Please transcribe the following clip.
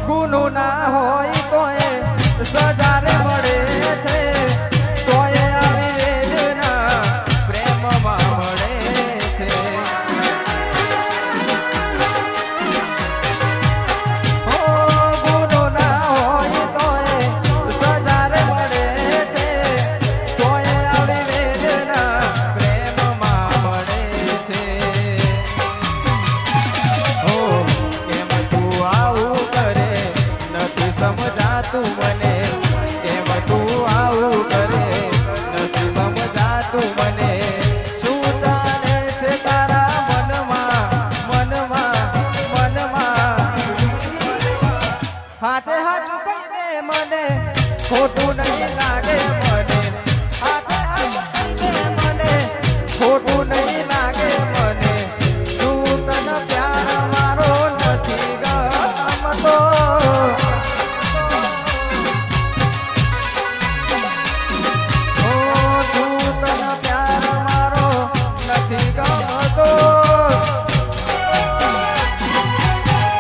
ગુનો ના હોય તોય સજારે મળે છે, તોય આવી વેદના પ્રેમમાં મળે છે. ઓ ગુનો ના હોય તોય સજારે મળે છે, તોય આવી વેદના પ્રેમમાં મળે છે. ઓ કેમ તું આવું કરે નથી સમજાતું મને, કેમ તું આવું કરે નથી સમજાતું મને. શું ચાલે છે તારા મનમાં? હાચે હાચું કહી દે મને, ખોટું